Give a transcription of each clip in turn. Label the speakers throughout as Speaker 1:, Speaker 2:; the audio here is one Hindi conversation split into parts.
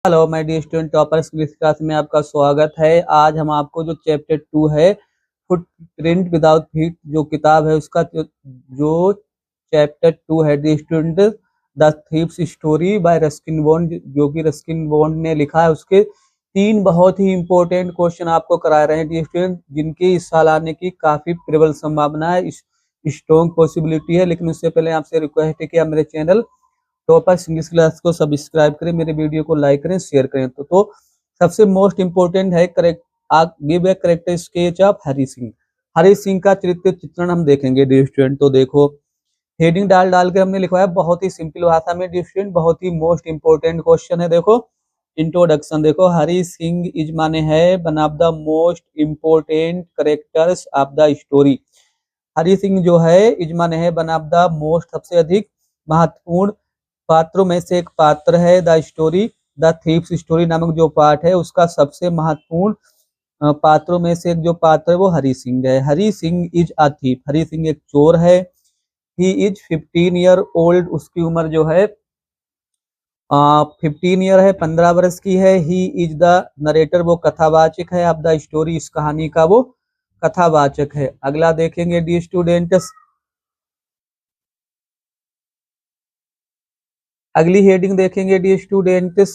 Speaker 1: Hello my dear student toppers English class में आपका स्वागत है। आज हम आपको जो चैप्टर 2 है फुटप्रिंट विदाउट फीट जो किताब है उसका जो चैप्टर 2 है dear student the thieves story by Ruskin Bond जो कि रस्किन बॉन्ड ने लिखा है, उसके 3 बहुत ही इंपॉर्टेंट क्वेश्चन आपको करा रहे हैं डियर स्टूडेंट, जिनके इस साल आने की काफी प्रबल संभावना है, स्ट्रॉन्ग पॉसिबिलिटी है। लेकिन उससे पहले आपसे रिक्वेस्ट है कि आप मेरे चैनल टॉपर्स इंग्लिश क्लास को सब्सक्राइब करें, मेरे वीडियो को लाइक करें, शेयर करें। तो सबसे मोस्ट इंपोर्टेंट है give a character sketch of Hari Singh. Hari Singh का चरित्र चित्रण हम देखेंगे डियर स्टूडेंट। तो देखो हेडिंग डाल के हमने लिखवाया बहुत ही सिंपल भाषा में डियर स्टूडेंट, बहुत ही मोस्ट इंपोर्टेंट क्वेश्चन है। देखो इंट्रोडक्शन देखो, हरी सिंह इज माने है one of the most important characters of the story. Hari Singh जो है इज माने है वन ऑफ द मोस्ट सबसे अधिक महत्वपूर्ण पात्रों में से एक पात्र है। The story the thieves story नामक जो पार्ट है उसका सबसे महत्वपूर्ण पात्रों में से एक जो पात्र है वो हरी सिंह है। Hari Singh is a thief, Hari Singh एक चोर है। ही इज 15 ईयर ओल्ड, उसकी उम्र जो है 15 ईयर है, 15 वर्ष की है। ही इज द नरेटर, वो कथावाचक है। ऑफ द स्टोरी, इस कहानी का वो कथावाचक है। अगला देखेंगे डी स्टूडेंट्स, अगली हेडिंग देखेंगे डी स्टूडेंट्स,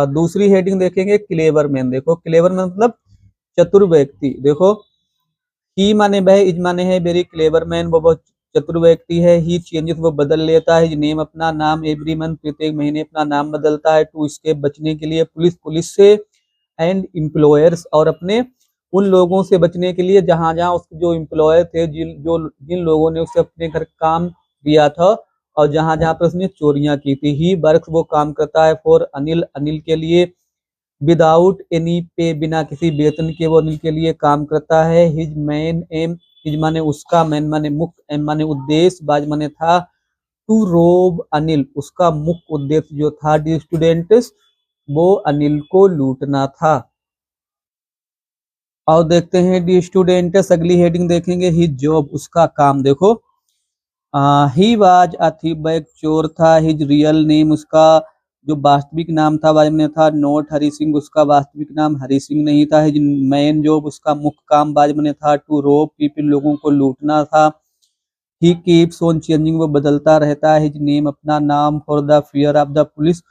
Speaker 1: दूसरी हेडिंग देखेंगे क्लेवर मैन। देखो क्लेवर मैन मतलब चतुर व्यक्ति। देखो ही माने वह, इज माने है वेरी क्लेवर मैन, वो बहुत चतुर व्यक्ति है। ही चेंजेस, वो बदल लेता है। नेम, अपना नाम। एवरी मंथ, प्रत्येक महीने अपना नाम बदलता है। टू इसके बचने के लिए, पुलिस से। एंड एम्प्लॉयर्स, और अपने उन लोगों से बचने के लिए जहां जहां उसके जो एम्प्लॉयर थे, जिन लोगों ने उसे अपने घर काम दिया था और जहां जहां पर उसने चोरियां की थी। ही वर्क, वो काम करता है। फॉर अनिल, अनिल के लिए। विदाउट एनी पे, बिना किसी वेतन के वो अनिल के लिए काम करता है। हिज मेन एम, हिज माने उसका, मैन माने मुख्य, एम माने उद्देश्य, बाज माने था। टू रोब अनिल, उसका मुख्य उद्देश्य जो था डी स्टूडेंट्स वो अनिल को लूटना था। और देखते हैं डी स्टूडेंट्स, अगली हेडिंग देखेंगे हिज जॉब, उसका काम। देखो ही वाज अ थीफ, वह एक चोर था। हिज रियल नेम, उसका जो वास्तविक नाम था बाद में था नॉट हरी सिंह, उसका वास्तविक नाम हरी सिंह नहीं था। हिज मेन जॉब, उसका मुख्य काम बाद में था टू रोब पीपल, लोगों को लूटना था। ही कीप्स ऑन चेंजिंग, वो बदलता रहता है। हिज नेम, अपना नाम। For the fear of the police,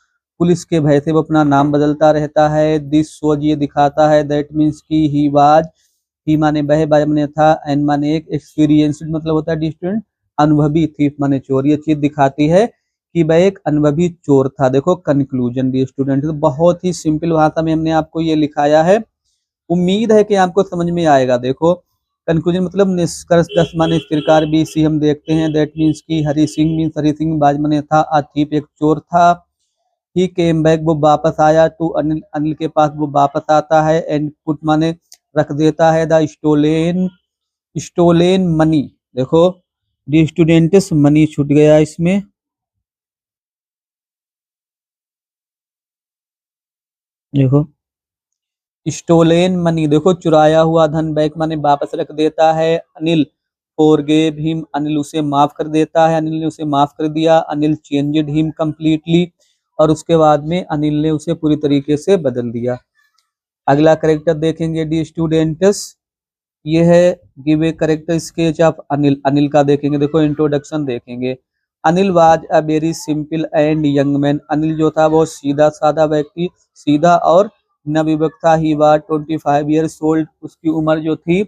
Speaker 1: police के भय से वो अपना नाम बदलता रहता है। दिस शोज, ये दिखाता है। दैट मीन्स की ही वाज, ही माने वह, बाद में था। एन माने एक, एक्सपीरियंस्ड मतलब होता है स्टूडेंट अनुभवी। थीफ माने चोर, ये चीज दिखाती है कि वह एक अनुभवी चोर था। देखो कंक्लूजन डी स्टूडेंट, तो बहुत ही सिंपल भाषा में हमने आपको ये लिखाया है, उम्मीद है कि आपको समझ में आएगा। देखो कंक्लूजन मतलब निष्कर्ष, 10 माने स्वीकार, बीसी हम देखते हैं। दैट मीन्स की हरी सिंह मीन्स हरी सिंह बाज माने था, अ थीफ एक चोर था। ही केम बैक, वो वापस आया। टू अनिल, अनिल के पास वो वापस आता है। एंड पुट माने रख देता है। The stolen, stolen money. देखो डी स्टूडेंट्स मनी छूट गया इसमें। देखो स्टोलेन मनी, देखो चुराया हुआ धन, बैक माने वापस रख देता है। अनिल फॉरगेव हिम, अनिल उसे माफ कर देता है। अनिल ने उसे माफ कर दिया। अनिल चेंज्ड हिम कंप्लीटली, और उसके बाद में अनिल ने उसे पूरी तरीके से बदल दिया। अगला करेक्टर देखेंगे डी स्टूडेंट्स, ये है give a character sketch of Anil. Anil का देखेंगे, देखो इंट्रोडक्शन देखेंगे। Anil was a very simple and young man, Anil जो था वो सीधा साधा व्यक्ति, सीधा और नवयुवक था। ही वाज 25 ईयर्स ओल्ड, उसकी उम्र जो थी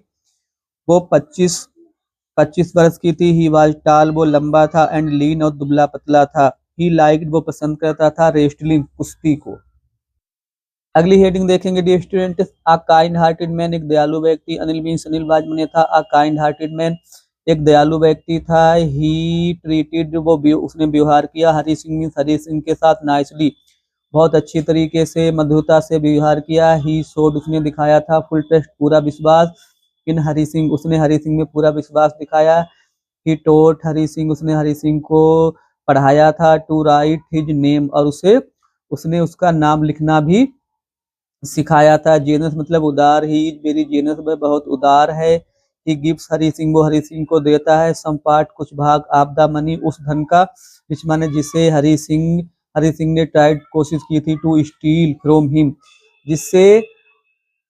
Speaker 1: वो 25 वर्ष की थी। ही वाज टाल, वो लंबा था। एंड लीन, और दुबला पतला था। ही लाइक्ड, वो पसंद करता था। रेस्टलिंग, कुश्ती को। अगली हेडिंग देखेंगे dear student, a kind hearted man, एक दयालु व्यक्ति। अनिल मीन्स अनिल बाज में था अ काइंड हार्टेड मैन, एक दयालु व्यक्ति था। ही ट्रीटेड, वो उसने व्यवहार किया। हरी सिंह मीन्स हरी सिंह के साथ नाइसली, बहुत अच्छी तरीके से मधुरता से व्यवहार किया। ही शोड, उसने दिखाया था। फुल ट्रस्ट, पूरा विश्वास। इन हरी सिंह, उसने हरी सिंह में पूरा विश्वास दिखाया। ही टोट हरी सिंह, उसने हरी सिंह को पढ़ाया था। टू राइट हिज नेम, और उसने उसका नाम लिखना भी सिखाया था। जेनस मतलब उदार। ही इज वेरी जेनस, वह बहुत उदार है। ही गिव्स हरी सिंह, वो हरी सिंह को देता है। सम पार्ट, कुछ भाग। ऑफ द मनी, उस धन का, विच माने जिसे हरी सिंह हरि सिंह ने ट्राइड कोशिश की थी टू स्टील फ्रॉम हिम, जिससे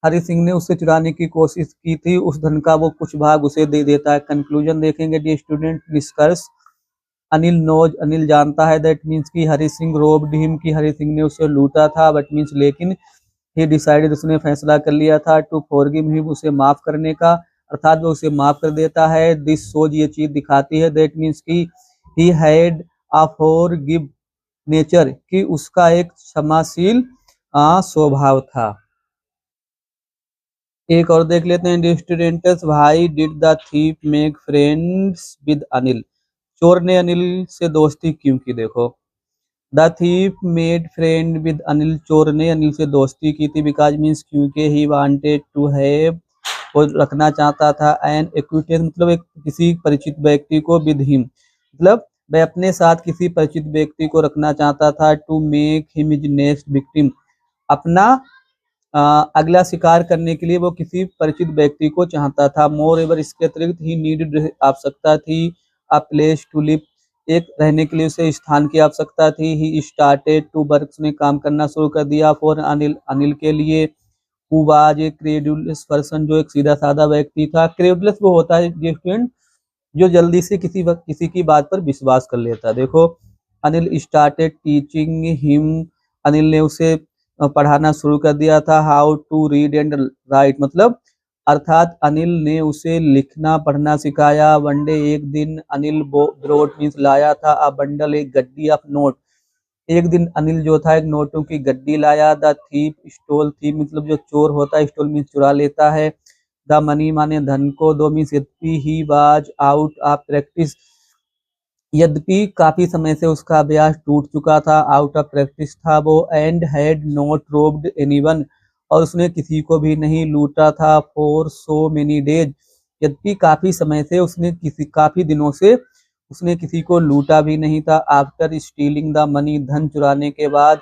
Speaker 1: हरि सिंह ने उससे चुराने की कोशिश की थी, उस धन का वो कुछ भाग उसे दे देता है। कंक्लूजन देखेंगे डियर स्टूडेंट, निष्कर्ष, अनिल नोज, अनिल जानता है, दैट मीन्स कि हरि सिंह रोब्ड हिम, कि हरि सिंह ने उसे लूटा था, बट मीन्स लेकिन ही डिसाइडेड, उसने फैसला कर लिया था, टू फॉरगिव हिम, उसे माफ करने का, अर्थात वो उसे माफ कर देता है। दिस सोज, ये चीज दिखाती है, दैट मीन्स कि he had a forgive nature, कि उसका एक क्षमाशील स्वभाव था। एक और देख लेते हैं dear students, why did the thief make friends with Anil, चोर ने अनिल से दोस्ती क्यों की। देखो, the thief made friend with Anil, चोर ने अनिल से दोस्ती की थी, बिकॉज मीन्स क्योंकि ही वांटेड टू हैव, वो रखना चाहता था, एन एक्विटेंस मतलब एक किसी परिचित व्यक्ति को, विद हिम मतलब वह अपने साथ किसी परिचित व्यक्ति को रखना चाहता था, to make him is next victim, अपना अगला शिकार करने के लिए वो किसी परिचित व्यक्ति को चाहता था। मोर एवर, इसके अतिरिक्त ही नीडेड, आवश्यकता थी, अ प्लेस टू लिव, एक रहने के लिए उसे स्थान की आवश्यकता थी। ही स्टार्टेड टू वर्क, उसने काम करना शुरू कर दिया, फॉर अनिल, अनिल के लिए, who was a credulous person, जो एक सीधा साधा व्यक्ति था। क्रेडुलस वो होता है स्टूडेंट जो जल्दी से किसी की बात पर विश्वास कर लेता है। देखो, Anil started teaching him, Anil ने उसे पढ़ाना शुरू कर दिया था, how to read and write मतलब अर्थात अनिल ने उसे लिखना पढ़ना सिखाया। वन डे, एक दिन, अनिल ब्रोड मीन्स लाया था, अ बंडल, एक गड्डी ऑफ नोट, एक दिन अनिल जो था एक नोटों की गड्डी लाया। द थीप स्टोल, थीप मतलब जो चोर होता है, स्टोल मीन्स चुरा लेता है। द मनी माने धन को, दो मीन्स यद्यपि, he was out of practice, यद्यपि काफी समय से उसका अभ्यास टूट चुका था, आउट ऑफ प्रैक्टिस था वो, and had not robed anyone, और उसने किसी को भी नहीं लूटा था, फॉर सो मेनी डेज, यद्यपि काफी समय से उसने काफी दिनों से उसने किसी को लूटा भी नहीं था। आफ्टर स्टीलिंग द मनी, धन चुराने के बाद,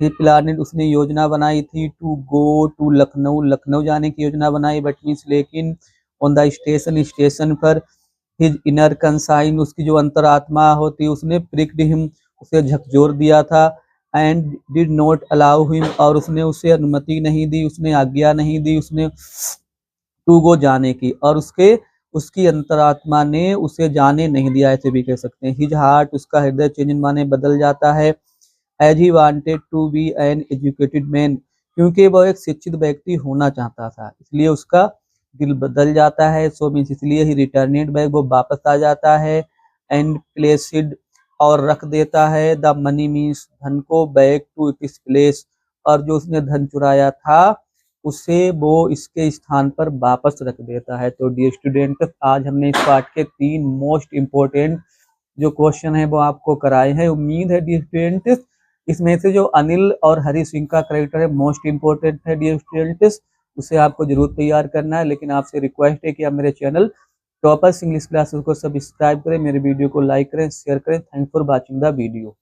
Speaker 1: ही प्लानिड, उसने योजना बनाई थी, to go to Lucknow, Lucknow जाने की योजना बनाई, बट मीन्स लेकिन, ऑन द स्टेशन, स्टेशन पर, हिज इनर कंसाइन, उसकी जो अंतरात्मा होती उसने प्रिक्ड हिम, उसे झकझोर दिया था, and did not allow him, और उसने उसे अनुमति नहीं दी, उसने आज्ञा नहीं दी उसने टू गो जाने की, और उसकी अंतरात्मा ने उसे जाने नहीं दिया, ऐसे भी कह सकते हैं। हिज हार्ट, उसका हृदय, चेंज माने बदल जाता है, as he wanted to be an educated man, क्योंकि वह एक शिक्षित व्यक्ति होना चाहता था, इसलिए उसका दिल बदल जाता है। सो मीन्स इसलिए ही रिटर्नेड बैक, वो वापस आ जाता है, एंड प्लेसिड, और रख देता है, द मनी मीन्स धन को, बैक टू इट्स प्लेस, और जो उसने धन चुराया था उसे वो इसके स्थान पर वापस रख देता है। तो डियर स्टूडेंट, आज हमने इस पार्ट के 3 मोस्ट इम्पोर्टेंट जो क्वेश्चन है वो आपको कराए हैं। उम्मीद है डियर स्टूडेंट्स इसमें से जो अनिल और हरि सिंह का करेक्टर है मोस्ट इम्पोर्टेंट है डियर स्टूडेंट्स, उसे आपको जरूर तैयार करना है। लेकिन आपसे रिक्वेस्ट है कि आप मेरे चैनल टॉपर्स इंग्लिश क्लासेस को सब्सक्राइब करें, मेरे वीडियो को लाइक करें, शेयर करें। Thanks for watching the video.